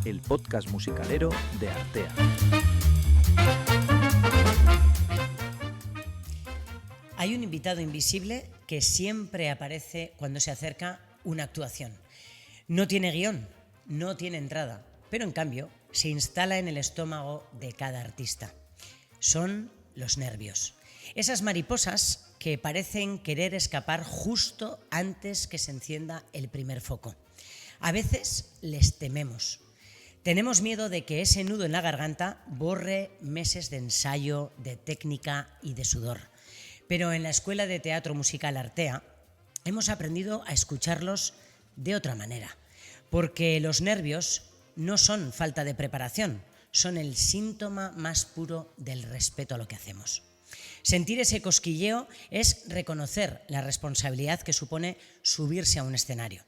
el podcast musicalero de Artea. Hay un invitado invisible que siempre aparece cuando se acerca una actuación. No tiene guión, no tiene entrada, pero en cambio se instala en el estómago de cada artista. Son los nervios. Esas mariposas que parecen querer escapar justo antes que se encienda el primer foco. A veces les tememos. Tenemos miedo de que ese nudo en la garganta borre meses de ensayo, de técnica y de sudor. Pero en la Escuela de Teatro Musical Artea hemos aprendido a escucharlos de otra manera, porque los nervios no son falta de preparación, son el síntoma más puro del respeto a lo que hacemos. Sentir ese cosquilleo es reconocer la responsabilidad que supone subirse a un escenario.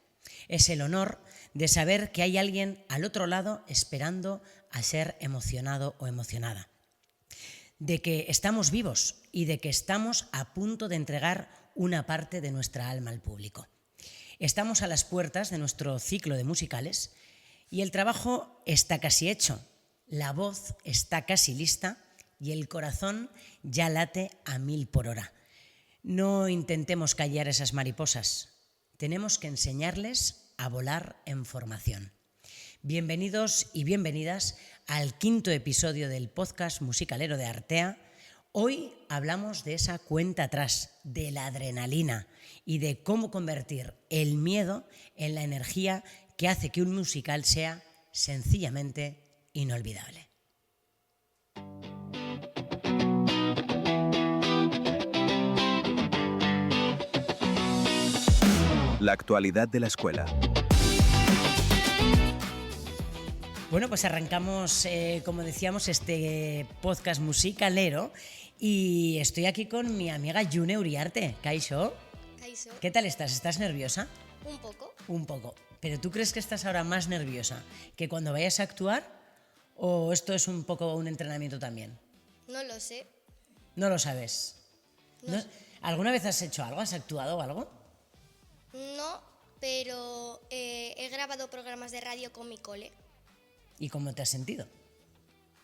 Es el honor de saber que hay alguien al otro lado esperando a ser emocionado o emocionada. De que estamos vivos y de que estamos a punto de entregar una parte de nuestra alma al público. Estamos a las puertas de nuestro ciclo de musicales y el trabajo está casi hecho. La voz está casi lista y el corazón ya late a 1000 por hora. No intentemos callar esas mariposas. Tenemos que enseñarles a volar en formación. Bienvenidos y bienvenidas al 5º episodio del podcast musicalero de Artea. Hoy hablamos de esa cuenta atrás, de la adrenalina y de cómo convertir el miedo en la energía que hace que un musical sea sencillamente inolvidable. La actualidad de la escuela. Bueno, pues arrancamos, como decíamos, este podcast musicalero y estoy aquí con mi amiga June Uriarte. Kaixo. Kaixo. ¿Qué tal estás? ¿Estás nerviosa? Un poco. Un poco. ¿Pero tú crees que estás ahora más nerviosa que cuando vayas a actuar o esto es un poco un entrenamiento también? No lo sé. No lo sabes. No. ¿Alguna vez has hecho algo? ¿Has actuado o algo? No, pero he grabado programas de radio con mi cole. ¿Y cómo te has sentido?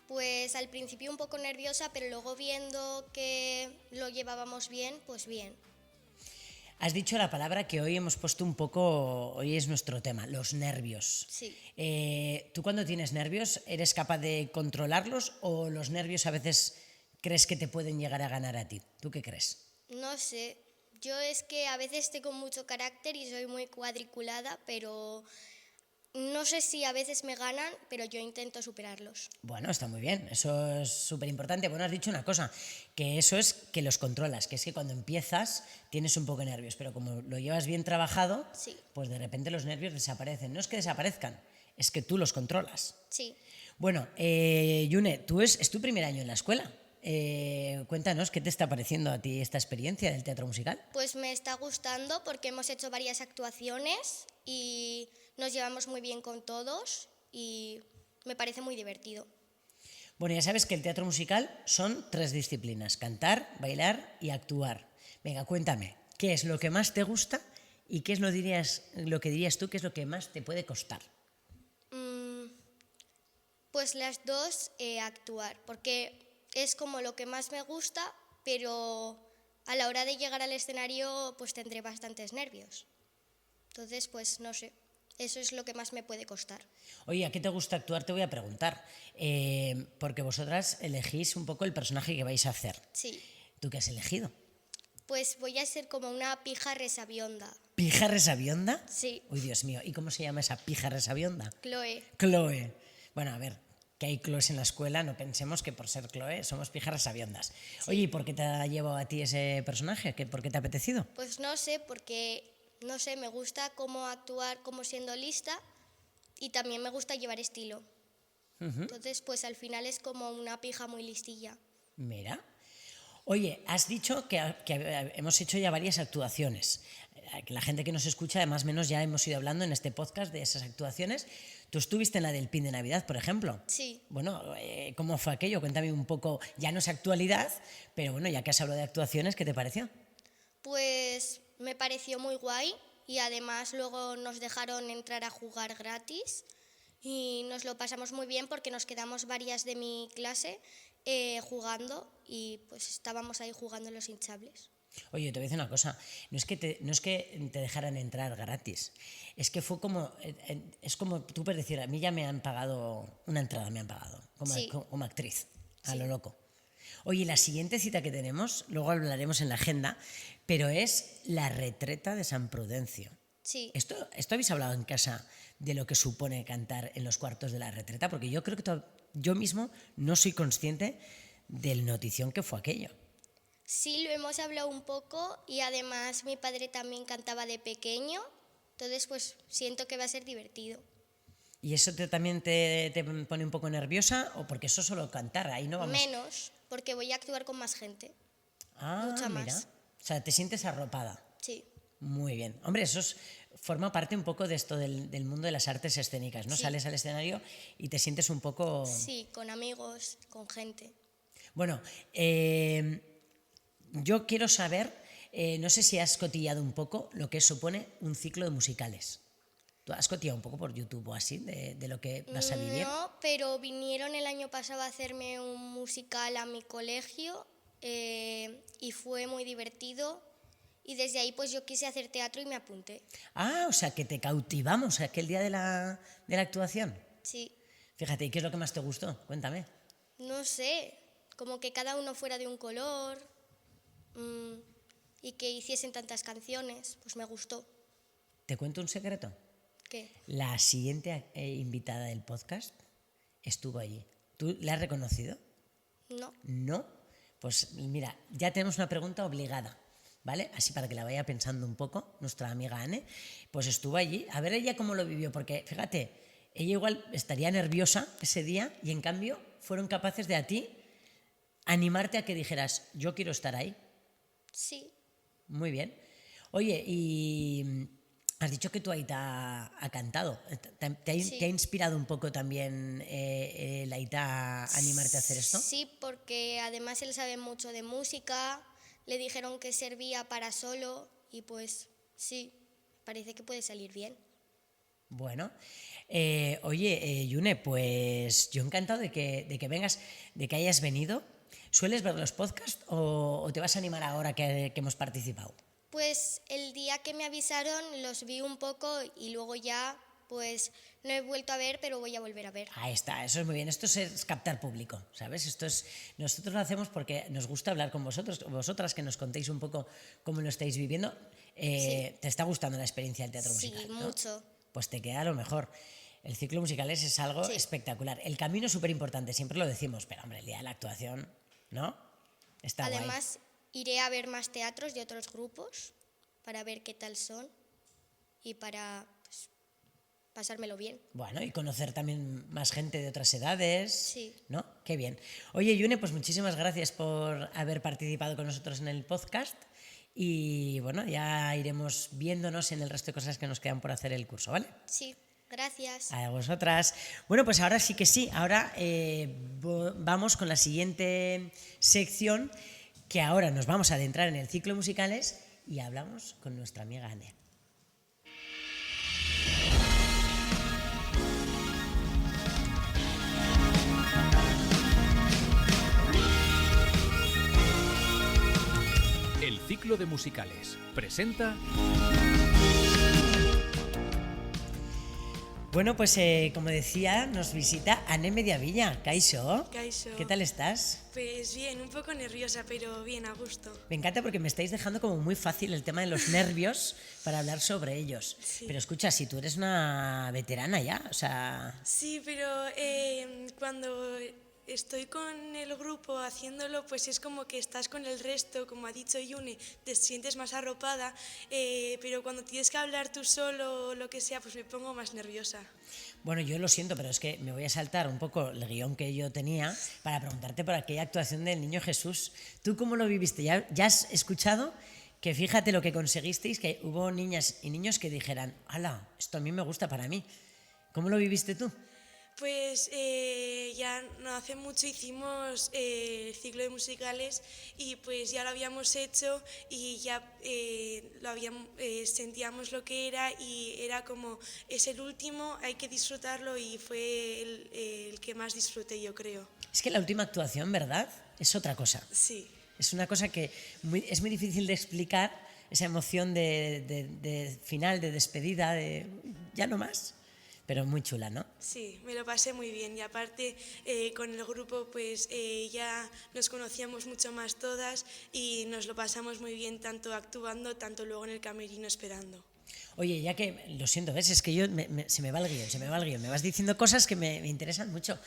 Pues al principio un poco nerviosa, pero luego viendo que lo llevábamos bien, pues bien. Has dicho la palabra que hoy hemos puesto un poco, hoy es nuestro tema, los nervios. Sí. ¿Tú cuando tienes nervios eres capaz de controlarlos o los nervios a veces crees que te pueden llegar a ganar a ti? ¿Tú qué crees? No sé. Yo es que a veces tengo mucho carácter y soy muy cuadriculada, pero no sé si a veces me ganan, pero yo intento superarlos. Bueno, está muy bien, eso es súper importante. Bueno, has dicho una cosa, que eso es que los controlas, que es que cuando empiezas tienes un poco de nervios, pero como lo llevas bien trabajado, Sí. pues de repente los nervios desaparecen. No es que desaparezcan, es que tú los controlas. Sí. Bueno, June, es tu primer año en la escuela. Cuéntanos, ¿qué te está pareciendo a ti esta experiencia del teatro musical? Pues me está gustando porque hemos hecho varias actuaciones y nos llevamos muy bien con todos y me parece muy divertido. Bueno, ya sabes que el teatro musical son 3 disciplinas, cantar, bailar y actuar. Venga, cuéntame, ¿qué es lo que más te gusta y qué es lo que dirías tú que es lo que más te puede costar? Pues las dos, actuar, porque es como lo que más me gusta, pero a la hora de llegar al escenario pues tendré bastantes nervios. Entonces, pues no sé, eso es lo que más me puede costar. Oye, ¿a qué te gusta actuar? Te voy a preguntar, porque vosotras elegís un poco el personaje que vais a hacer. Sí, ¿Tú qué has elegido? pues voy a ser como una pija resabionda. ¿Pija resabionda? Sí, Uy, Dios mío, ¿y cómo se llama esa pija resabionda? Chloe. Chloe. Bueno, a ver, que hay Chloes en la escuela, no pensemos que por ser Chloe somos pijas resabiondas. Oye, ¿y por qué te ha llevado a ti ese personaje? ¿Por qué te ha apetecido? Pues no sé, porque no sé, me gusta cómo actuar como siendo lista y también me gusta llevar estilo. Entonces, pues al final es como una pija muy listilla. Mira. Oye, has dicho que hemos hecho ya varias actuaciones. La gente que nos escucha, además menos ya hemos ido hablando en este podcast de esas actuaciones. Tú estuviste en la del Pin de Navidad, por ejemplo. Sí. Bueno, ¿cómo fue aquello? Cuéntame un poco, ya no es actualidad, pero bueno, ya que has hablado de actuaciones, ¿qué te pareció? Pues me pareció muy guay y además luego nos dejaron entrar a jugar gratis y nos lo pasamos muy bien porque nos quedamos varias de mi clase jugando y pues estábamos ahí jugando en los hinchables. Oye, te voy a decir una cosa, no es que te dejaran entrar gratis, es que fue como, es como tú puedes decir, a mí ya me han pagado, una entrada me han pagado, Sí. como actriz, a Sí. lo loco. Oye, la siguiente cita que tenemos, luego hablaremos en la agenda, pero es la retreta de San Prudencio. Sí. ¿Esto habéis hablado en casa de lo que supone cantar en los cuartos de la retreta? Porque yo creo que yo mismo no soy consciente del notición que fue aquello. Sí, lo hemos hablado un poco y además mi padre también cantaba de pequeño, entonces pues siento que va a ser divertido. ¿Y eso también te pone un poco nerviosa? ¿O porque eso es solo cantar? Ahí no vamos. Menos, porque voy a actuar con más gente. Ah, mucha mira. más. O sea, te sientes arropada. Sí. Muy bien. Hombre, forma parte un poco de esto del mundo de las artes escénicas, ¿no? Sí. Sales al escenario y te sientes un poco... Sí, con amigos, con gente. Bueno, yo quiero saber, no sé si has cotillado un poco lo que supone un ciclo de musicales. ¿Tú has cotillado un poco por YouTube o así de lo que vas a vivir? No, pero vinieron el año pasado a hacerme un musical a mi colegio y fue muy divertido. Y desde ahí pues yo quise hacer teatro y me apunté. Ah, o sea, que te cautivamos aquel día de la actuación. Sí, Fíjate, ¿y qué es lo que más te gustó? Cuéntame. no sé, como que cada uno fuera de un color y que hiciesen tantas canciones, pues me gustó. ¿Te cuento un secreto? ¿Qué? La siguiente invitada del podcast estuvo allí. ¿Tú la has reconocido? No. ¿No? Pues mira, ya tenemos una pregunta obligada, ¿vale? Así para que la vaya pensando un poco, nuestra amiga Anne, pues estuvo allí. A ver ella cómo lo vivió, porque fíjate, ella igual estaría nerviosa ese día y en cambio fueron capaces de a ti animarte a que dijeras, yo quiero estar ahí. Sí, Muy bien. Oye, y has dicho que tu Aita ha cantado. Sí. ¿Te ha inspirado un poco también la Aita a animarte a hacer esto? sí, porque además él sabe mucho de música, le dijeron que servía para solo y pues sí, parece que puede salir bien. Bueno, oye, Yune, pues yo encantado de que vengas, de que hayas venido. ¿Sueles ver los podcasts o te vas a animar ahora que hemos participado? Pues el día que me avisaron los vi un poco y luego ya pues no he vuelto a ver, pero voy a volver a ver. Ahí está, eso es muy bien. Esto es captar público, ¿sabes? Nosotros lo hacemos porque nos gusta hablar con vosotras, que nos contéis un poco cómo lo estáis viviendo. Sí. ¿Te está gustando la experiencia del teatro Sí, musical? ¿no? mucho. Pues te queda lo mejor. El ciclo musical es algo Sí. espectacular. El camino es súper importante, siempre lo decimos, pero hombre, el día de la actuación, ¿no? Está guay. Además, iré a ver más teatros de otros grupos para ver qué tal son y para pues, pasármelo bien. Bueno, y conocer también más gente de otras edades, Sí. ¿no? Qué bien. Oye, Yune, pues muchísimas gracias por haber participado con nosotros en el podcast y bueno, ya iremos viéndonos en el resto de cosas que nos quedan por hacer el curso, ¿vale? Sí, gracias. A vosotras. Bueno, pues ahora sí que sí, ahora vamos con la siguiente sección, que ahora nos vamos a adentrar en el ciclo musicales y hablamos con nuestra amiga Anne. El ciclo de musicales presenta Bueno, pues como decía, nos visita Anne Mediavilla. Kaixo. Kaixo. ¿Qué tal estás? Pues bien, un poco nerviosa, pero bien, a gusto. Me encanta porque me estáis dejando como muy fácil el tema de los nervios para hablar sobre ellos. Sí. Pero escucha, si tú eres una veterana ya, o sea... Sí, pero cuando estoy con el grupo haciéndolo, pues es como que estás con el resto, como ha dicho Yune, te sientes más arropada, pero cuando tienes que hablar tú solo o lo que sea, pues me pongo más nerviosa. Bueno, yo lo siento, pero es que me voy a saltar un poco el guión que yo tenía para preguntarte por aquella actuación del Niño Jesús. ¿Tú cómo lo viviste? ¿Ya has escuchado que fíjate lo que conseguisteis, que hubo niñas y niños que dijeran, ¡hala, esto a mí me gusta para mí! ¿Cómo lo viviste tú? Pues ya no hace mucho hicimos el ciclo de musicales y pues ya lo habíamos hecho y ya sentíamos lo que era y era como, es el último, hay que disfrutarlo y fue el que más disfruté, yo creo. Es que la última actuación, ¿verdad? Es otra cosa. Sí. Es una cosa que es muy difícil de explicar, esa emoción de final, de despedida, de ya no más. Pero muy chula, ¿no? Sí, me lo pasé muy bien y aparte con el grupo pues ya nos conocíamos mucho más todas y nos lo pasamos muy bien tanto actuando, tanto luego en el camerino esperando. Oye, ya que, lo siento, ¿ves? Es que se me va el guión, me vas diciendo cosas que me interesan mucho.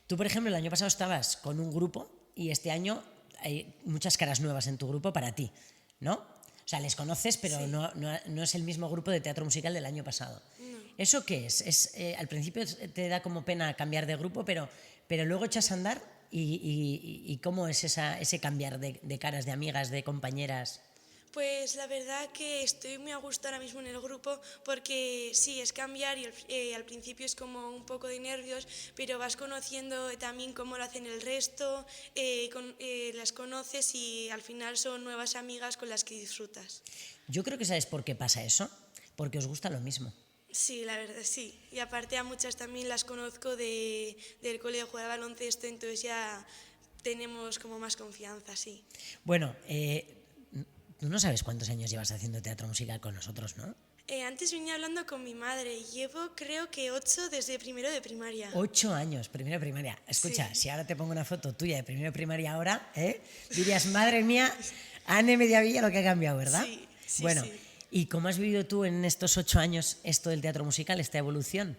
Tú, por ejemplo, el año pasado estabas con un grupo y este año hay muchas caras nuevas en tu grupo para ti, ¿no? O sea, les conoces, pero sí. no es el mismo grupo de teatro musical del año pasado. No. ¿Eso qué es? Al principio te da como pena cambiar de grupo, pero luego echas a andar y ¿cómo es ese cambiar de caras, de amigas, de compañeras? Pues la verdad que estoy muy a gusto ahora mismo en el grupo porque sí, es cambiar y al principio es como un poco de nervios, pero vas conociendo también cómo lo hacen el resto, las conoces y al final son nuevas amigas con las que disfrutas. Yo creo que ¿sabes por qué pasa eso? Porque os gusta lo mismo. Sí, la verdad, sí. Y aparte a muchas también las conozco del colegio de jugar al baloncesto, entonces ya tenemos como más confianza, sí. Bueno, tú no sabes cuántos años llevas haciendo teatro musical con nosotros, ¿no? Antes venía hablando con mi madre, llevo creo que 8 desde primero de primaria. 8 años, primero de primaria. Escucha, Sí. si ahora te pongo una foto tuya de primero de primaria ahora, dirías, madre mía, Anne Mediavilla lo que ha cambiado, ¿verdad? Sí, sí, bueno, sí. ¿y cómo has vivido tú en estos 8 años esto del teatro musical, esta evolución?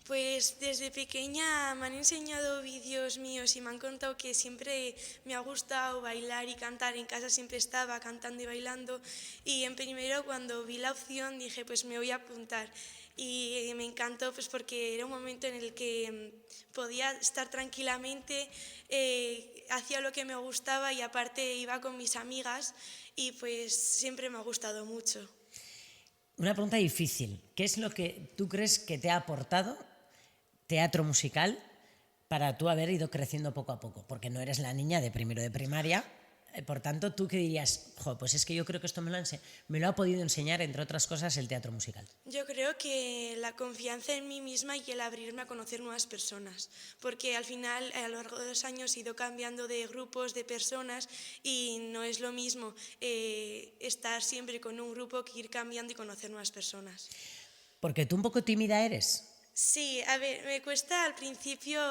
Pues desde pequeña me han enseñado vídeos míos y me han contado que siempre me ha gustado bailar y cantar. En casa siempre estaba cantando y bailando y en primero cuando vi la opción dije pues me voy a apuntar y me encantó pues porque era un momento en el que podía estar tranquilamente, hacía lo que me gustaba y aparte iba con mis amigas y pues siempre me ha gustado mucho. Una pregunta difícil. ¿Qué es lo que tú crees que te ha aportado teatro musical para tú haber ido creciendo poco a poco? Porque no eres la niña de primero de primaria. Por tanto, ¿tú qué dirías? Pues es que yo creo que esto me lo ha podido enseñar, entre otras cosas, el teatro musical. Yo creo que la confianza en mí misma y el abrirme a conocer nuevas personas, porque al final a lo largo de los años he ido cambiando de grupos, de personas y no es lo mismo estar siempre con un grupo que ir cambiando y conocer nuevas personas. Porque tú un poco tímida eres. Sí, a ver, me cuesta al principio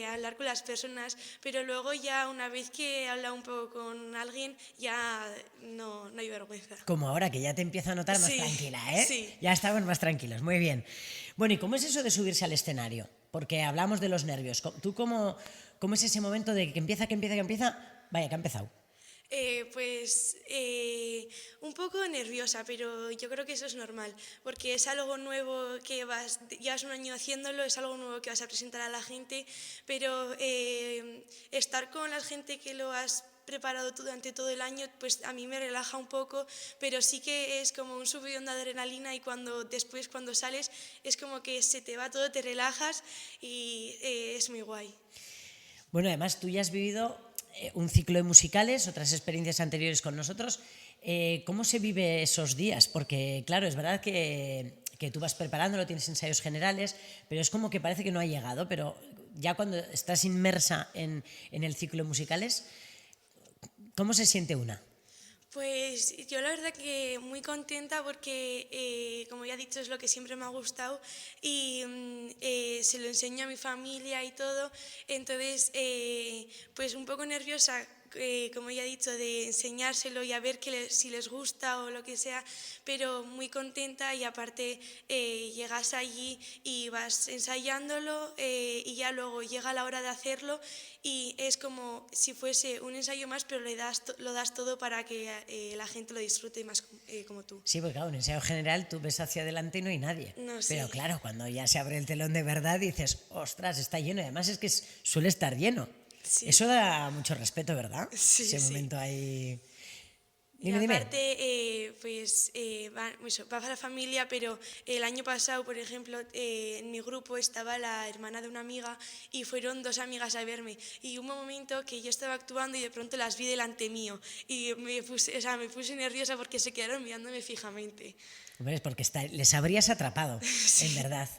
hablar con las personas, pero luego ya una vez que he hablado un poco con alguien ya no hay vergüenza. Como ahora, que ya te empiezo a notar más Sí, tranquila, ¿eh? sí. Ya estamos más tranquilos, muy bien. Bueno, ¿y cómo es eso de subirse al escenario? Porque hablamos de los nervios. ¿Tú cómo es ese momento de que empieza? Vaya, que ha empezado. Un poco nerviosa, pero yo creo que eso es normal, porque es algo nuevo que llevas un año haciéndolo, es algo nuevo que vas a presentar a la gente, pero estar con la gente que lo has preparado durante todo el año, pues a mí me relaja un poco, pero sí que es como un subidón de adrenalina y después cuando sales es como que se te va todo, te relajas y es muy guay. Bueno, además tú ya has vivido un ciclo de musicales, otras experiencias anteriores con nosotros. ¿Cómo se vive esos días? Porque, claro, es verdad que tú vas preparándolo, tienes ensayos generales, pero es como que parece que no ha llegado, pero ya cuando estás inmersa en el ciclo de musicales, ¿cómo se siente una? Pues yo la verdad que muy contenta porque, como ya he dicho, es lo que siempre me ha gustado y se lo enseño a mi familia y todo. Entonces, pues un poco nerviosa, como ya he dicho, de enseñárselo y a ver si les gusta o lo que sea, pero muy contenta y aparte llegas allí y vas ensayándolo y ya luego llega la hora de hacerlo y es como si fuese un ensayo más, pero lo das todo para que la gente lo disfrute más como tú. Sí, porque claro, en un ensayo general tú ves hacia adelante y no hay nadie. No, pero sí. claro, cuando ya se abre el telón de verdad dices, ostras, está lleno. Y además es que suele estar lleno. Sí. Eso da mucho respeto, ¿verdad? Sí, Ese sí. momento ahí. Dime, y dime. aparte, va para la familia, pero el año pasado, por ejemplo, en mi grupo estaba la hermana de una amiga y fueron 2 amigas a verme. Y hubo un momento que yo estaba actuando y de pronto las vi delante mío. Y me puse nerviosa porque se quedaron mirándome fijamente. Hombre, es porque les habrías atrapado, en verdad.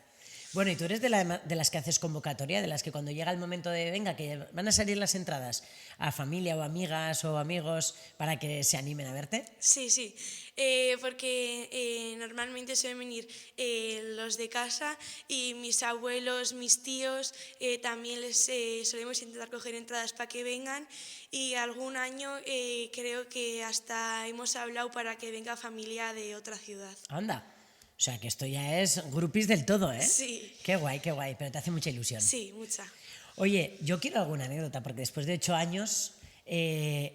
Bueno, y tú eres de las que haces convocatoria, de las que cuando llega el momento de, venga, que van a salir las entradas a familia o amigas o amigos para que se animen a verte. Sí, sí, porque normalmente suelen venir los de casa y mis abuelos, mis tíos, también les solemos intentar coger entradas para que vengan y algún año creo que hasta hemos hablado para que venga familia de otra ciudad. Anda. O sea, que esto ya es grupis del todo, ¿eh? Sí. Qué guay, pero te hace mucha ilusión. Sí, mucha. Oye, yo quiero alguna anécdota, porque después de 8 años te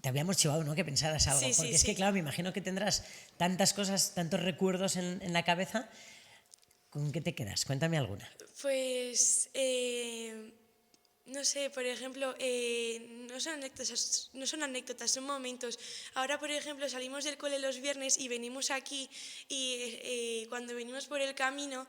habíamos chivado, ¿no? Que pensaras algo. Sí, porque sí, es que, sí. claro, me imagino que tendrás tantas cosas, tantos recuerdos en la cabeza. ¿Con qué te quedas? Cuéntame alguna. Pues, no sé, por ejemplo, no son anécdotas, son momentos. Ahora, por ejemplo, salimos del cole los viernes y venimos aquí y cuando venimos por el camino,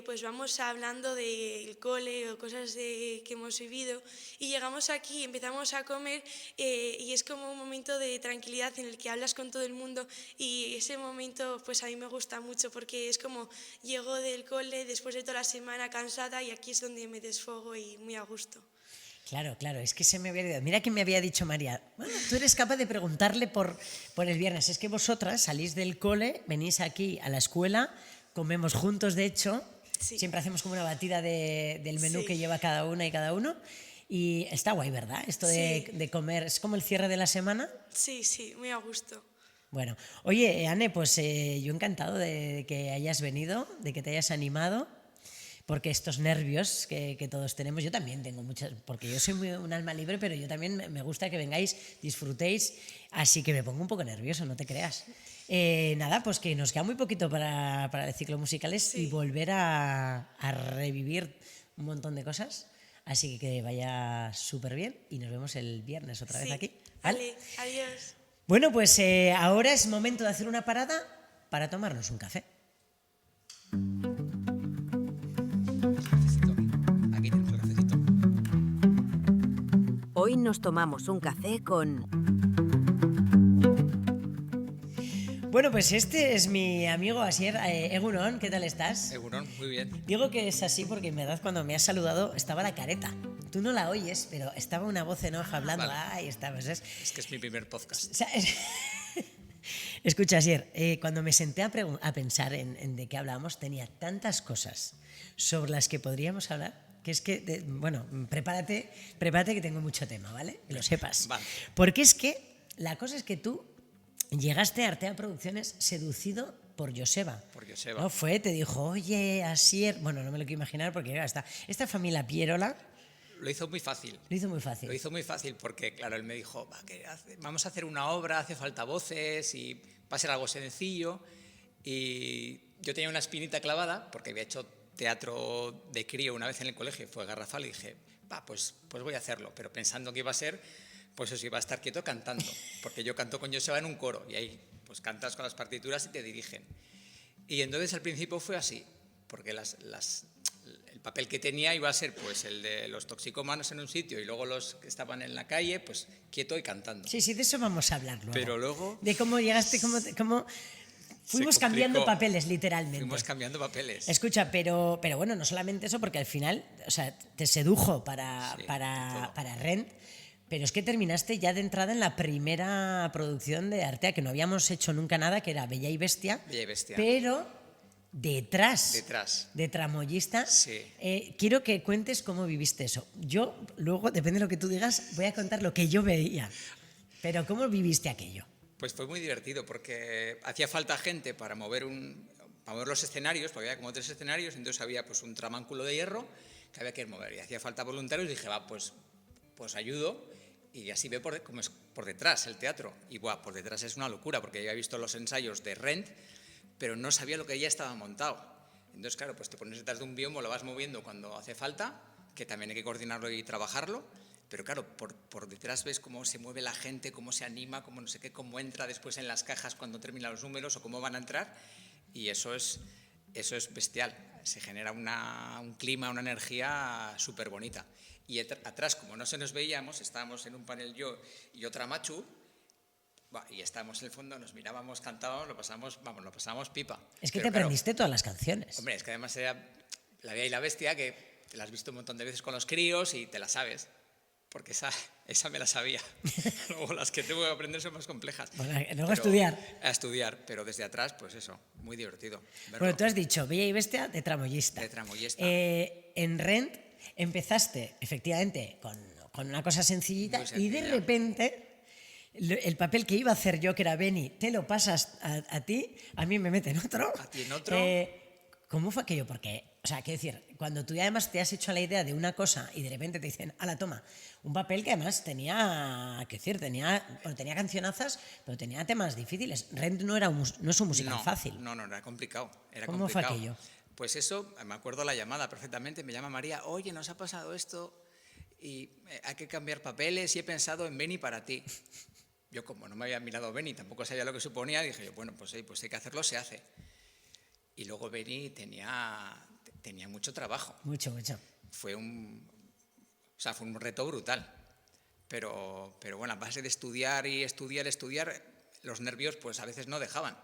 pues vamos hablando del cole o cosas que hemos vivido y llegamos aquí, empezamos a comer y es como un momento de tranquilidad en el que hablas con todo el mundo y ese momento pues a mí me gusta mucho porque es como llego del cole después de toda la semana cansada y aquí es donde me desfogo y muy a gusto. Claro, es que se me había olvidado. Mira que me había dicho María, bueno, tú eres capaz de preguntarle por el viernes. Es que vosotras salís del cole, venís aquí a la escuela, comemos juntos, de hecho. Sí. Siempre hacemos como una batida del menú Sí. que lleva cada una y cada uno. Y está guay, ¿verdad? Esto de comer, es como el cierre de la semana. Sí, sí, muy a gusto. Bueno, oye, Anne, pues yo encantado de que hayas venido, de que te hayas animado. Porque estos nervios que todos tenemos, yo también tengo muchas, porque yo soy un alma libre, pero yo también me gusta que vengáis, disfrutéis, así que me pongo un poco nervioso, no te creas. Nada, pues que nos queda muy poquito para el ciclo musicales Sí. y volver a revivir un montón de cosas, así que vaya súper bien y nos vemos el viernes otra vez Sí. aquí. Vale, adiós. Bueno, pues ahora es momento de hacer una parada para tomarnos un café. Aquí tienes el cafecito. Hoy nos tomamos un café con... Bueno, pues este es mi amigo Asier. Egunon, ¿qué tal estás? Egunon, muy bien. Digo que es así porque en verdad cuando me has saludado estaba la careta. Tú no la oyes, pero estaba una voz en off hablando. vale. Ahí estabas. Es que es mi primer podcast. O sea, Escucha, Asier, cuando me senté a pensar en de qué hablábamos, tenía tantas cosas sobre las que podríamos hablar, que es que, bueno, prepárate que tengo mucho tema, ¿vale? Que lo sepas. Vale. Porque es que la cosa es que tú llegaste a Artea Producciones seducido por Joseba. Por Joseba. ¿No? Te dijo, oye, Asier, bueno, no me lo quiero imaginar porque era esta familia Pierola Lo hizo muy fácil. lo hizo muy fácil. Lo hizo muy fácil porque, claro, él me dijo, vamos a hacer una obra, hace falta voces y va a ser algo sencillo. Y yo tenía una espinita clavada porque había hecho teatro de crío una vez en el colegio, fue garrafal, y dije, pues voy a hacerlo. Pero pensando que iba a ser, pues eso, iba a estar quieto cantando, porque yo canto con Joseba en un coro y ahí pues cantas con las partituras y te dirigen. Y entonces al principio fue así, porque el papel que tenía iba a ser pues el de los toxicómanos en un sitio y luego los que estaban en la calle, pues quieto y cantando. Sí, de eso vamos a hablar luego. Pero luego... De cómo llegaste, cómo fuimos cambiando papeles, literalmente. Fuimos cambiando papeles. Escucha, pero bueno, no solamente eso, porque al final, o sea, te sedujo Sí, para Rent, pero es que terminaste ya de entrada en la primera producción de Artea, que no habíamos hecho nunca nada, que era Bella y Bestia. Bella y Bestia. Pero detrás de tramoyista, Sí. quiero que cuentes cómo viviste eso. Yo luego, depende de lo que tú digas, voy a contar lo que yo veía. Pero ¿cómo viviste aquello? Pues fue muy divertido porque hacía falta gente para mover los escenarios, porque había como 3 escenarios, entonces había pues un tramánculo de hierro que había que mover y hacía falta voluntarios y dije, pues ayudo y así ve cómo es por detrás el teatro. Y por detrás es una locura porque yo había visto los ensayos de Rent, pero no sabía lo que ya estaba montado. Entonces, claro, pues te pones detrás de un biombo, lo vas moviendo cuando hace falta, que también hay que coordinarlo y trabajarlo, pero claro, por detrás ves cómo se mueve la gente, cómo se anima, cómo no sé qué, cómo entra después en las cajas cuando terminan los números o cómo van a entrar, y eso es bestial. Se genera un clima, una energía súper bonita. Y atrás, como no se nos veíamos, estábamos en un panel yo y otra Machu, y estábamos en el fondo, nos mirábamos, cantábamos, lo pasábamos pipa. Es que Pero te aprendiste todas las canciones. Hombre, es que además era La Bella y la Bestia, que te la has visto un montón de veces con los críos y te la sabes, porque esa me la sabía. Luego las que tengo que aprender son más complejas. Luego a estudiar. A estudiar, pero desde atrás, pues eso, muy divertido verlo. Bueno, tú has dicho Bella y Bestia de tramoyista. De tramoyista. En Rent empezaste, efectivamente, con una cosa sencillita, Muy sencilla. y de repente el papel que iba a hacer yo, que era Benny, te lo pasas a ti, a mí me meten otro. A ti en otro. ¿Cómo fue aquello? Porque, o sea, quiero decir, cuando tú ya además te has hecho la idea de una cosa y de repente te dicen, ala, toma, un papel que además tenía cancionazas, pero tenía temas difíciles. Rent no es un musical fácil. No, era complicado. ¿Cómo fue aquello? Pues eso, me acuerdo la llamada perfectamente, me llama María, oye, nos ha pasado esto y hay que cambiar papeles y he pensado en Benny para ti. Yo, como no me había mirado Benny, tampoco sabía lo que suponía, dije yo, bueno, pues hay que hacerlo, se hace. Y luego Benny tenía mucho trabajo. Mucho. Fue un reto brutal. Pero bueno, a base de estudiar y estudiar, los nervios pues a veces no dejaban.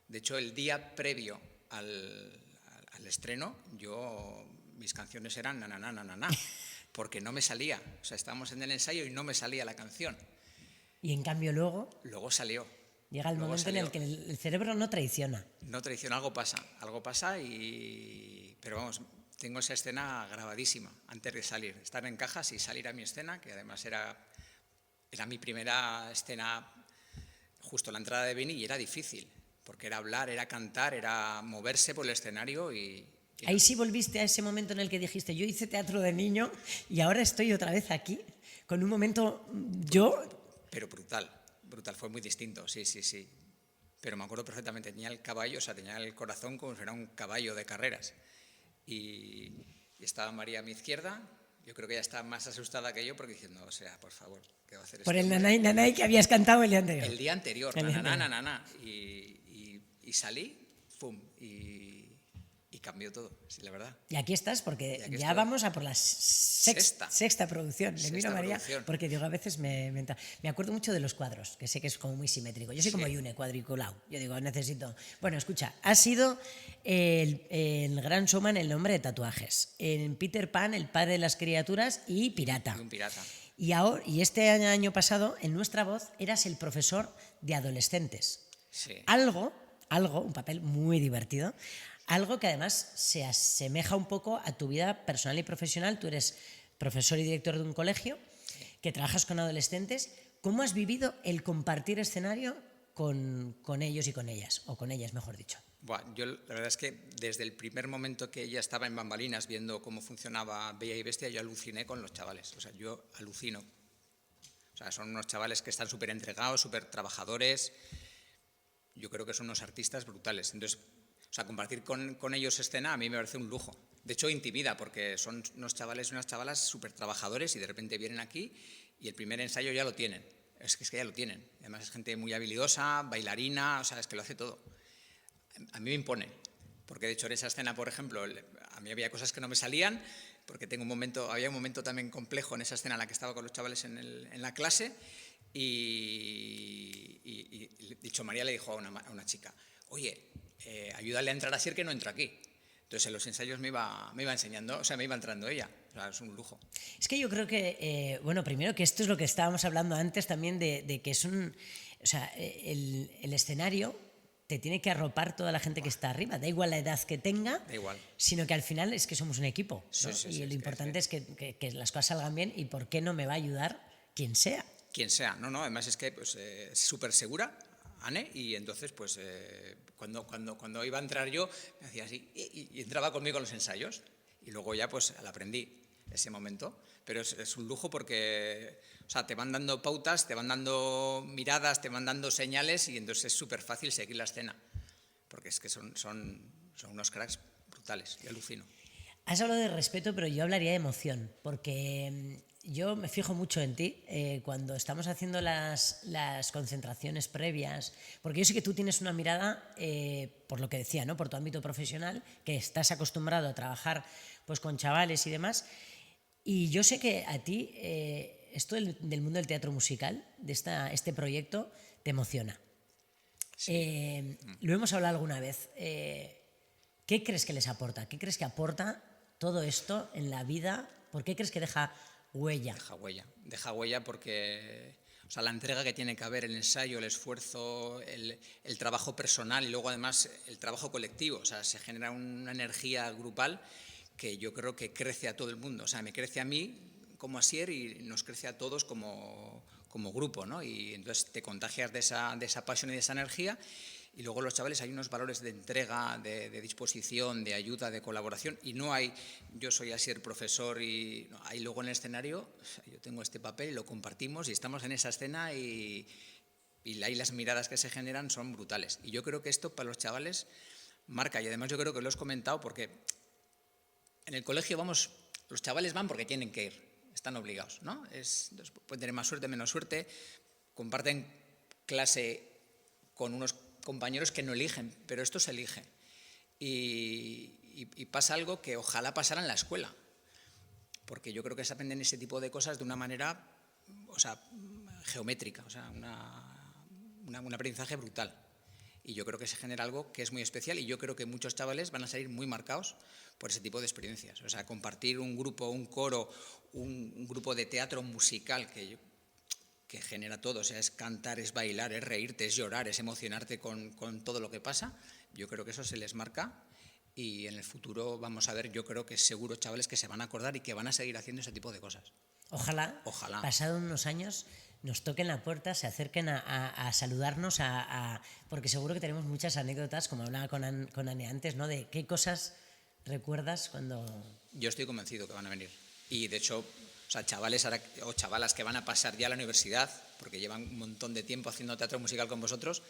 De hecho, el día previo al estreno, mis canciones eran na, na, na, na, na, na, porque no me salía. O sea, estábamos en el ensayo y no me salía la canción. Y en cambio luego salió. llega el momento en el que el cerebro no traiciona. No traiciona, algo pasa, pero vamos, tengo esa escena grabadísima antes de salir, estar en cajas y salir a mi escena, que además era mi primera escena justo la entrada de Benny, y era difícil, porque era hablar, era cantar, era moverse por el escenario y Ahí sí volviste a ese momento en el que dijiste, yo hice teatro de niño y ahora estoy otra vez aquí, con un momento Pero brutal, fue muy distinto, sí. Pero me acuerdo perfectamente, tenía el caballo, o sea, tenía el corazón como si fuera un caballo de carreras. Y estaba María a mi izquierda, yo creo que ella estaba más asustada que yo, porque diciendo, o sea, por favor, ¿qué va a hacer esto? Por el nanay que habías cantado el día anterior. El día anterior, na. Y salí, ¡pum! Y cambió todo, sí, la verdad. Y aquí estás, porque aquí ya estoy. vamos a por la sexta producción. Le miro a María, porque digo, a veces me acuerdo mucho de los cuadros, que sé que es como muy simétrico. Yo soy como Yune, cuadriculado. Yo digo, necesito... Bueno, escucha, has sido el gran showman, el nombre de tatuajes. En Peter Pan, el padre de las criaturas, y Pirata. Y un pirata. Y este año pasado, en Nuestra Voz, eras el profesor de adolescentes. Sí. Algo, un papel muy divertido, algo que además se asemeja un poco a tu vida personal y profesional. Tú eres profesor y director de un colegio, que trabajas con adolescentes. ¿Cómo has vivido el compartir escenario con ellos y con ellas? O con ellas, mejor dicho. Yo la verdad es que desde el primer momento que ella estaba en bambalinas viendo cómo funcionaba Bella y Bestia, yo aluciné con los chavales. O sea, yo alucino. O sea, son unos chavales que están súper entregados, súper trabajadores. Yo creo que son unos artistas brutales. Entonces, o sea, compartir con ellos escena a mí me parece un lujo. De hecho, intimida, porque son unos chavales y unas chavalas súper trabajadores y de repente vienen aquí y el primer ensayo ya lo tienen. Es que ya lo tienen. Además es gente muy habilidosa, bailarina, o sea, es que lo hace todo. A mí me impone, porque de hecho en esa escena, por ejemplo, a mí había cosas que no me salían, porque había un momento también complejo en esa escena en la que estaba con los chavales en la clase y dicho, María le dijo a una chica, oye, ayúdale a entrar así que no entra aquí. Entonces en los ensayos me iba enseñando, o sea, me iba entrando ella. O sea, es un lujo. Es que yo creo que, primero que esto es lo que estábamos hablando antes también de que es o sea, el escenario te tiene que arropar toda la gente que está arriba, da igual la edad que tenga, Da igual. Sino que al final es que somos un equipo, ¿no? Sí, lo importante es que las cosas salgan bien, y por qué no me va a ayudar quien sea. Quien sea, no, además es que pues, es súper segura, Anne, y entonces pues cuando iba a entrar yo me hacía así y entraba conmigo en los ensayos y luego ya pues la aprendí ese momento, pero es un lujo porque, o sea, te van dando pautas, te van dando miradas, te van dando señales y entonces es súper fácil seguir la escena, porque es que son unos cracks brutales, yo alucino. Has hablado de respeto, pero yo hablaría de emoción, porque yo me fijo mucho en ti cuando estamos haciendo las concentraciones previas, porque yo sé que tú tienes una mirada, por lo que decía, ¿no? Por tu ámbito profesional, que estás acostumbrado a trabajar pues, con chavales y demás, y yo sé que a ti esto del mundo del teatro musical, de este proyecto, te emociona. Sí. Lo hemos hablado alguna vez. ¿Qué crees que les aporta? ¿Qué crees que aporta todo esto en la vida? ¿Por qué crees que deja huella? Deja huella porque, o sea, la entrega que tiene que haber, el ensayo, el esfuerzo, el trabajo personal y luego además el trabajo colectivo, o sea, se genera una energía grupal que yo creo que crece a todo el mundo, o sea, me crece a mí como Asier y nos crece a todos como grupo, ¿no? Y entonces te contagias de esa pasión y de esa energía. Y luego los chavales hay unos valores de entrega, de disposición, de ayuda, de colaboración, y no hay, yo soy Asier profesor, y no, hay luego en el escenario, yo tengo este papel y lo compartimos y estamos en esa escena y ahí las miradas que se generan son brutales. Y yo creo que esto para los chavales marca, y además yo creo que lo has comentado porque en el colegio los chavales van porque tienen que ir, están obligados, ¿no? Pueden tener más suerte, menos suerte, comparten clase con unos compañeros que no eligen, pero esto se elige. Y pasa algo que ojalá pasara en la escuela, porque yo creo que se aprenden ese tipo de cosas de una manera, o sea, geométrica, o sea, un aprendizaje brutal. Y yo creo que se genera algo que es muy especial y yo creo que muchos chavales van a salir muy marcados por ese tipo de experiencias. O sea, compartir un grupo, un coro, un grupo de teatro musical que genera todo, o sea, es cantar, es bailar, es reírte, es llorar, es emocionarte con todo lo que pasa. Yo creo que eso se les marca y en el futuro vamos a ver, yo creo que seguro chavales que se van a acordar y que van a seguir haciendo ese tipo de cosas. Ojalá. Pasado unos años nos toquen la puerta, se acerquen a saludarnos, porque seguro que tenemos muchas anécdotas, como hablaba con Ane antes, ¿no? De qué cosas recuerdas cuando... Yo estoy convencido que van a venir. Y de hecho, o sea, chavales o chavalas que van a pasar ya a la universidad, porque llevan un montón de tiempo haciendo teatro musical con vosotros,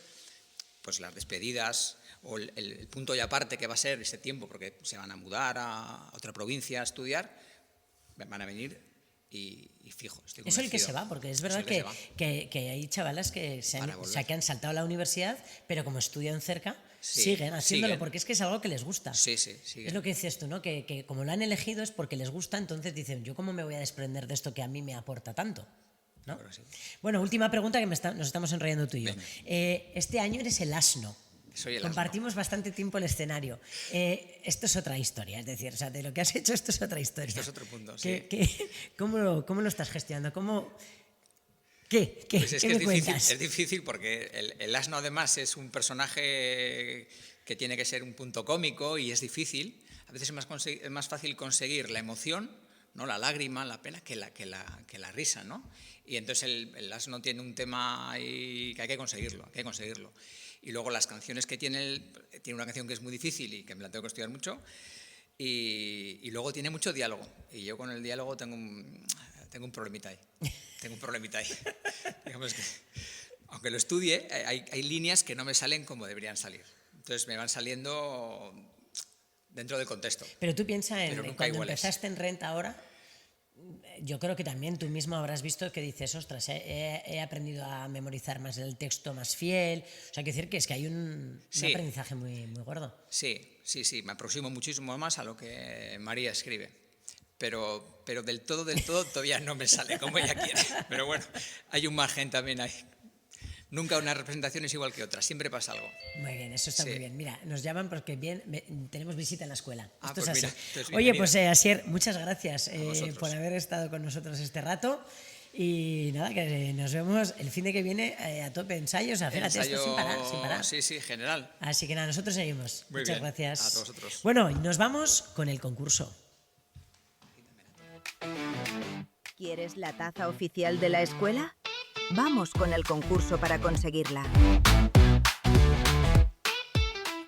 pues las despedidas o el punto y aparte que va a ser ese tiempo, porque se van a mudar a otra provincia a estudiar, van a venir y fijo, estoy convencido. Es el que se va, porque es verdad que hay chavalas que que han saltado a la universidad, pero como estudian cerca, siguen haciéndolo, porque es que es algo que les gusta. Sí. Es lo que dices tú, ¿no? Que como lo han elegido es porque les gusta, entonces dicen, ¿yo cómo me voy a desprender de esto que a mí me aporta tanto? ¿No? Claro, sí. Bueno, última pregunta que nos estamos enrollando tú y yo. Este año eres el asno. Soy el asno. Compartimos bastante tiempo el escenario. Esto es otra historia, es decir, o sea, de lo que has hecho esto es otra historia. Esto es otro punto, sí. ¿Cómo lo estás gestionando? ¿Qué Pues me cuentas? Es difícil porque el asno además es un personaje que tiene que ser un punto cómico y es difícil. A veces es más fácil conseguir la emoción, ¿no? La lágrima, la pena, que la risa, ¿no? Y entonces el asno tiene un tema ahí que hay que conseguirlo. Y luego las canciones que tiene una canción que es muy difícil y que me la tengo que estudiar mucho, y luego tiene mucho diálogo. Y yo con el diálogo tengo un problemita ahí. Digamos que, aunque lo estudie, hay líneas que no me salen como deberían salir. Entonces me van saliendo dentro del contexto. Pero tú piensas cuando empezaste en Rent ahora, yo creo que también tú mismo habrás visto que dices, ostras, he aprendido a memorizar más el texto más fiel. O sea, quiero decir que es que hay un aprendizaje muy, muy gordo. Sí, me aproximo muchísimo más a lo que María escribe. Pero del todo todavía no me sale como ella quiere. Pero bueno, hay un margen también ahí. Nunca una representación es igual que otra, siempre pasa algo. Muy bien, eso está muy bien. Mira, nos llaman porque tenemos visita en la escuela. Esto pues es así. Mira, oye, pues Asier, muchas gracias por haber estado con nosotros este rato. Y nada, que nos vemos el fin de que viene a tope ensayos. Fíjate, esto sin parar. Sí, general. Así que nada, nosotros seguimos. Muchas gracias. A vosotros. Bueno, nos vamos con el concurso. ¿Quieres la taza oficial de la escuela? Vamos con el concurso para conseguirla.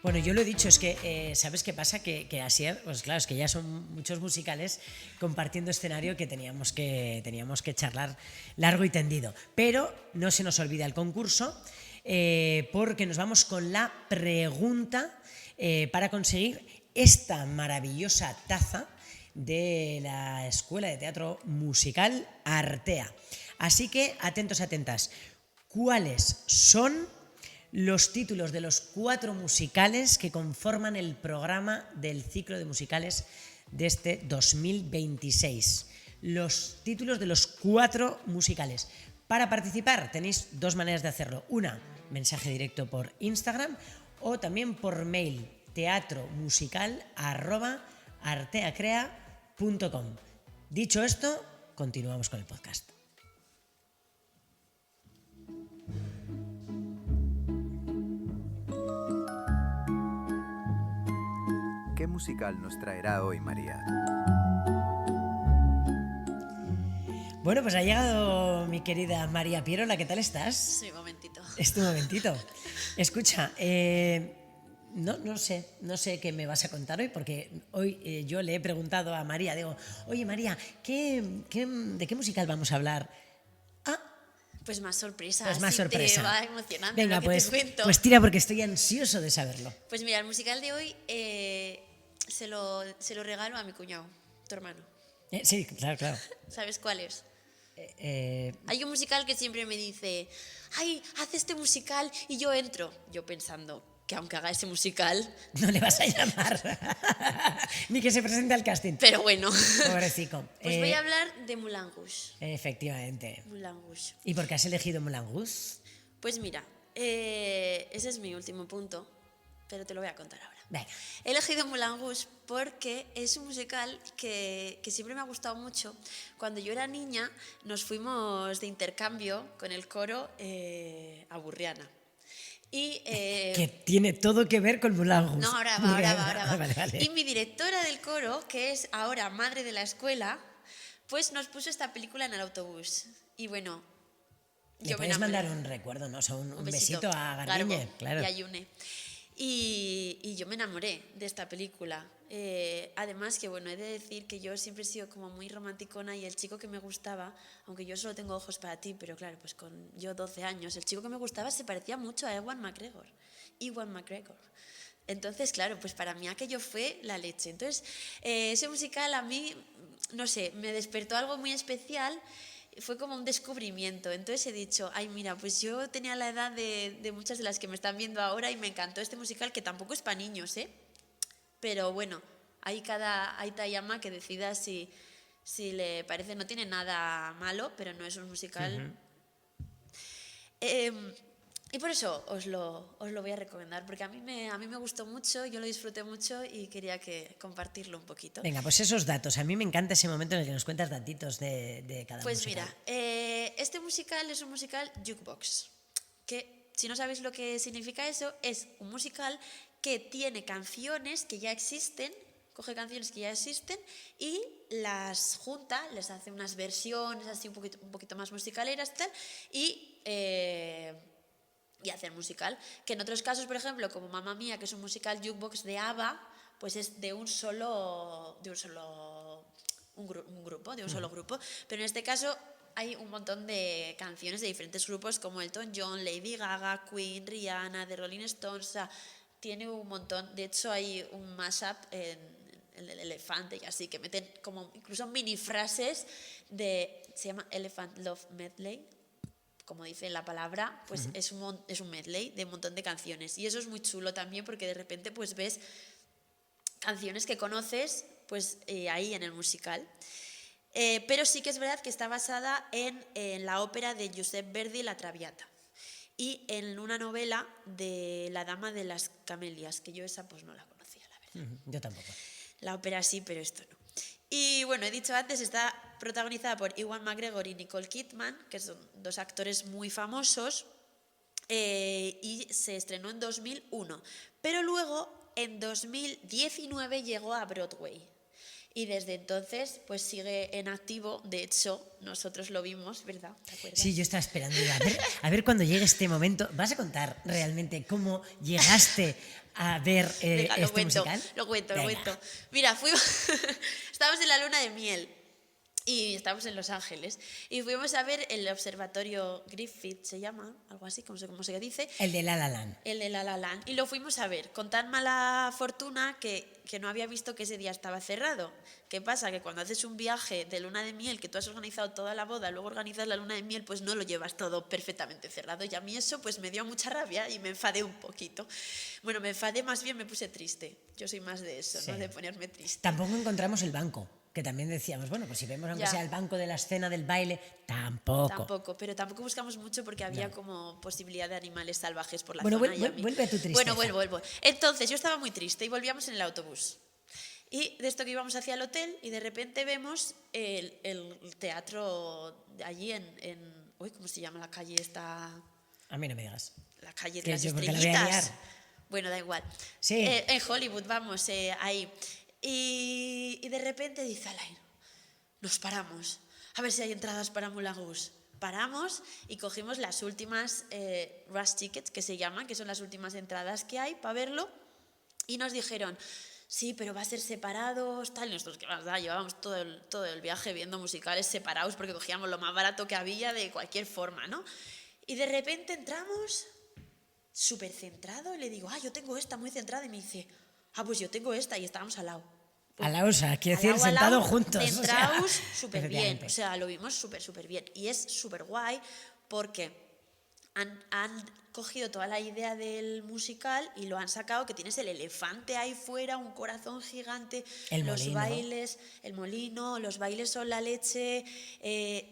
Bueno, yo lo he dicho, es que, ¿sabes qué pasa? Que Asier, pues claro, es que ya son muchos musicales compartiendo escenario que teníamos que charlar largo y tendido. Pero no se nos olvida el concurso, porque nos vamos con la pregunta para conseguir esta maravillosa taza de la Escuela de Teatro Musical Artea. Así que, atentos, atentas, ¿cuáles son los títulos de los 4 musicales que conforman el programa del ciclo de musicales de este 2026? Los títulos de los 4 musicales. Para participar tenéis 2 maneras de hacerlo. Una, mensaje directo por Instagram o también por mail, teatromusical@arteacrea.com. Dicho esto, continuamos con el podcast. ¿Qué musical nos traerá hoy María? Bueno, pues ha llegado mi querida María Pierola, ¿qué tal estás? Sí, un momentito. Es tu momentito. Escucha, no sé qué me vas a contar hoy, porque hoy yo le he preguntado a María, digo, oye María, ¿de qué musical vamos a hablar? Pues más sorpresa. Pues más sí, sorpresa. Te va emocionante. Venga, lo que pues, te cuento. pues tira, porque estoy ansioso de saberlo. Pues mira, el musical de hoy se lo regalo a mi cuñado, tu hermano. Sí, claro. ¿Sabes cuál es? Hay un musical que siempre me dice, ay, haz este musical y yo entro. Yo pensando que aunque haga ese musical... No le vas a llamar. Ni que se presente al casting. Pero bueno. Pobrecico. Pues voy a hablar de Moulin Rouge. Efectivamente. Moulin Rouge. ¿Y por qué has elegido Moulin Rouge? Pues mira, ese es mi último punto, pero te lo voy a contar ahora. Venga. He elegido Moulin Rouge porque es un musical que siempre me ha gustado mucho. Cuando yo era niña nos fuimos de intercambio con el coro a Burriana. Y, que tiene todo que ver con Moulin Rouge. No, ahora va. Vale. Y mi directora del coro, que es ahora madre de la escuela, pues nos puso esta película en el autobús. Y bueno, Le puedes mandar un recuerdo, ¿no? O sea, un besito a Garbiñe, claro. Y a Yune. Y yo me enamoré de esta película. Además que, bueno, he de decir que yo siempre he sido como muy romanticona y el chico que me gustaba, aunque yo solo tengo ojos para ti, pero claro, pues con yo 12 años, el chico que me gustaba se parecía mucho a Ewan McGregor. Entonces, claro, pues para mí aquello fue la leche. Entonces, ese musical a mí, no sé, me despertó algo muy especial. Fue como un descubrimiento. Entonces he dicho, ay, mira, pues yo tenía la edad de muchas de las que me están viendo ahora y me encantó este musical, que tampoco es para niños, ¿eh? Pero bueno, hay Tayama que decida si le parece. No tiene nada malo, pero no es un musical. Y por eso os lo voy a recomendar, porque a mí me gustó mucho, yo lo disfruté mucho y quería compartirlo un poquito. Venga, pues esos datos. A mí me encanta ese momento en el que nos cuentas datitos de cada pues musical. Pues mira, este musical es un musical jukebox, que si no sabéis lo que significa eso, es un musical que tiene canciones que ya existen, coge canciones que ya existen y las junta, les hace unas versiones así un poquito más musicaleras y tal, y hacer musical, que en otros casos, por ejemplo, como Mamma Mía, que es un musical jukebox de ABBA, pues es de un solo grupo, pero en este caso hay un montón de canciones de diferentes grupos como Elton John, Lady Gaga, Queen, Rihanna, The Rolling Stones, o sea, tiene un montón. De hecho hay un mashup en el elefante y así, que meten como incluso mini frases se llama Elephant Love Medley, como dice la palabra, pues es un medley de un montón de canciones. Y eso es muy chulo también, porque de repente pues ves canciones que conoces pues ahí en el musical. Pero sí que es verdad que está basada en la ópera de Giuseppe Verdi, La Traviata, y en una novela de La Dama de las Camelias, que yo esa pues no la conocía, la verdad. Yo tampoco. La ópera sí, pero esto no. Y bueno, he dicho antes, está protagonizada por Ewan McGregor y Nicole Kidman, que son 2 actores muy famosos, y se estrenó en 2001. Pero luego, en 2019, llegó a Broadway. Y desde entonces, pues sigue en activo. De hecho, nosotros lo vimos, ¿verdad? ¿Te acuerdas? Sí, yo estaba esperando. A ver cuando llegue este momento. ¿Vas a contar realmente cómo llegaste a ver Venga, musical? Lo cuento. Mira, estábamos en la luna de miel. Y estábamos en Los Ángeles y fuimos a ver el observatorio Griffith, se llama, algo así, no sé cómo se dice. El de La La Land. El de La La Land. Y lo fuimos a ver con tan mala fortuna que no había visto que ese día estaba cerrado. ¿Qué pasa? Que cuando haces un viaje de luna de miel, que tú has organizado toda la boda, luego organizas la luna de miel, pues no lo llevas todo perfectamente cerrado. Y a mí eso pues me dio mucha rabia y me enfadé un poquito. Bueno, me enfadé, más bien me puse triste. Yo soy más de eso, Sí. ¿no? De ponerme triste. Tampoco encontramos el banco, que también decíamos, bueno, pues si vemos aunque Ya. sea el banco de la escena del baile, tampoco. Pero tampoco buscamos mucho porque había como posibilidad de animales salvajes por la Bueno, zona. y a mí- vuelve a tu tristeza. Bueno, vuelvo. Entonces, yo estaba muy triste y volvíamos en el autobús. Y de esto que íbamos hacia el hotel y de repente vemos el teatro de allí uy, ¿cómo se llama la calle esta? A mí no me digas. La calle de Que las yo, porque la voy a estrellitas. liar. Bueno, da igual. Sí. En Hollywood, vamos, ahí. Y de repente dice Alain, nos paramos, a ver si hay entradas para Moulin Rouge. Paramos y cogimos las últimas rush tickets, que se llaman, que son las últimas entradas que hay para verlo, y nos dijeron, sí, pero va a ser separados, tal. Y nosotros, ¿qué más da? Llevábamos todo el viaje viendo musicales separados porque cogíamos lo más barato que había de cualquier forma, ¿no? Y de repente entramos súper centrado y le digo, yo tengo esta muy centrada, y me dice, pues yo tengo esta, y estábamos al lado. Al lado, o sea, quiero Al decir, lado, al sentados lado, juntos. centrados, súper bien. efectivamente. O sea, lo vimos súper bien. Y es súper guay porque han cogido toda la idea del musical y lo han sacado, que tienes el elefante ahí fuera, un corazón gigante, El los molino. bailes, el molino, los bailes son la leche,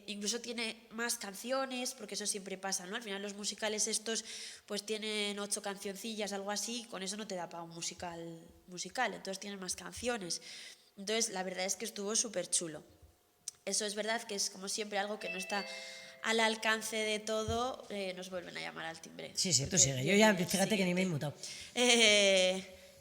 incluso tiene más canciones, porque eso siempre pasa, ¿no? Al final los musicales estos pues tienen 8 cancioncillas, algo así, con eso no te da para un musical, entonces tienen más canciones. Entonces la verdad es que estuvo súper chulo. Eso es verdad que es como siempre algo que no está al alcance de todo. Nos vuelven a llamar al timbre. Sí, tú Porque sigue. Yo viene ya, el fíjate que ni me he siguiente. inmutado.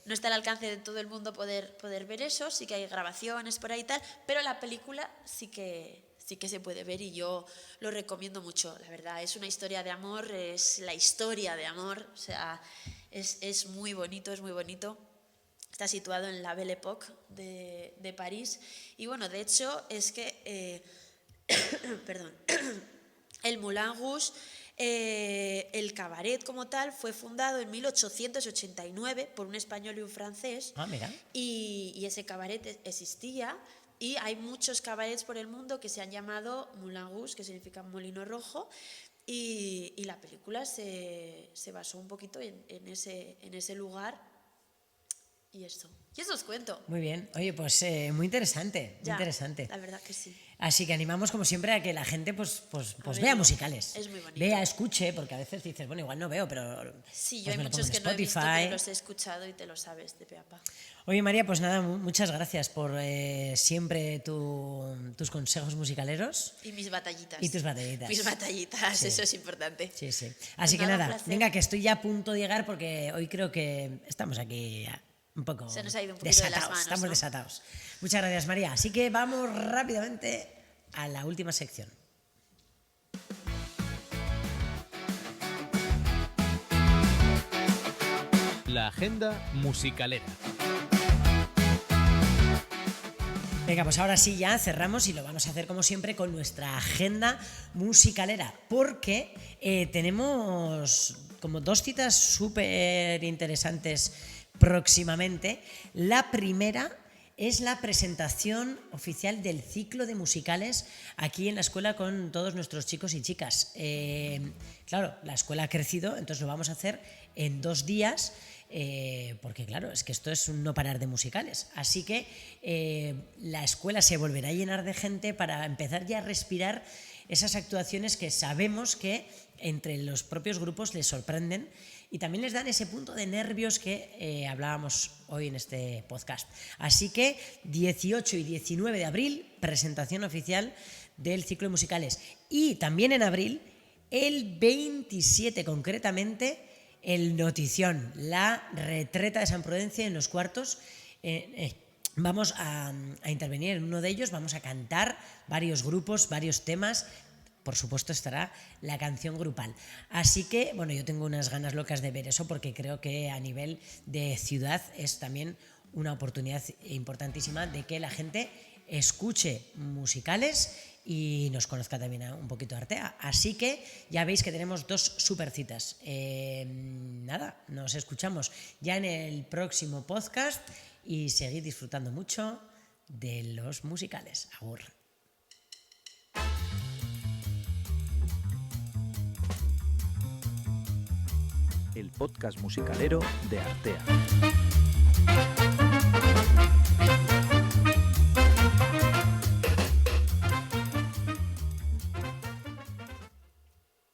No está al alcance de todo el mundo poder ver eso, sí que hay grabaciones por ahí y tal, pero la película sí que se puede ver y yo lo recomiendo mucho, la verdad. Es una historia de amor, es la historia de amor, o sea, es muy bonito, es muy bonito. Está situado en la Belle Époque de París y bueno, de hecho es que, perdón, el Moulin Rouge, el cabaret como tal, fue fundado en 1889 por un español y un francés. Mira. Y ese cabaret existía y hay muchos cabarets por el mundo que se han llamado Moulin Rouge, que significa molino rojo, y la película se basó un poquito en ese lugar. Y eso os cuento. Muy bien. Oye, pues muy interesante, muy Ya, interesante. La verdad que sí. Así que animamos, como siempre, a que la gente pues verlo. vea musicales. Es muy bonito. Vea, escuche, porque a veces dices, bueno, igual no veo, pero Sí, yo pues hay me lo muchos pongo en que no he visto, Spotify. pero los he escuchado y te lo sabes de pe a pa. Oye, María, pues nada, muchas gracias por siempre tus consejos musicaleros. Y mis batallitas. Y tus batallitas. Mis batallitas, Sí. eso es importante. Sí, sí. Así que nada, un nada, placer. venga, que estoy ya a punto de llegar porque hoy creo que estamos aquí un poco Se nos ha ido un poquito de las desatados. manos, Estamos ¿no? desatados. Muchas gracias, María. Así que vamos rápidamente a la última sección. La agenda musicalera. Venga, pues ahora sí ya cerramos y lo vamos a hacer como siempre con nuestra agenda musicalera, porque tenemos como 2 citas súper interesantes próximamente. La primera es la presentación oficial del ciclo de musicales aquí en la escuela con todos nuestros chicos y chicas. Claro, la escuela ha crecido, entonces lo vamos a hacer en 2 días. Porque claro, es que esto es un no parar de musicales. Así que la escuela se volverá a llenar de gente para empezar ya a respirar esas actuaciones que sabemos que entre los propios grupos les sorprenden y también les dan ese punto de nervios que hablábamos hoy en este podcast. Así que 18 y 19 de abril, presentación oficial del ciclo de musicales. Y también en abril, el 27 concretamente, el notición, la retreta de San Prudencio en los cuartos. Vamos a intervenir en uno de ellos, vamos a cantar varios grupos, varios temas. Por supuesto estará la canción grupal. Así que, bueno, yo tengo unas ganas locas de ver eso porque creo que a nivel de ciudad es también una oportunidad importantísima de que la gente escuche musicales y nos conozca también un poquito Artea. Así que ya veis que tenemos 2 super citas. Nada, nos escuchamos ya en el próximo podcast y seguid disfrutando mucho de los musicales. Agur. El podcast musicalero de Artea.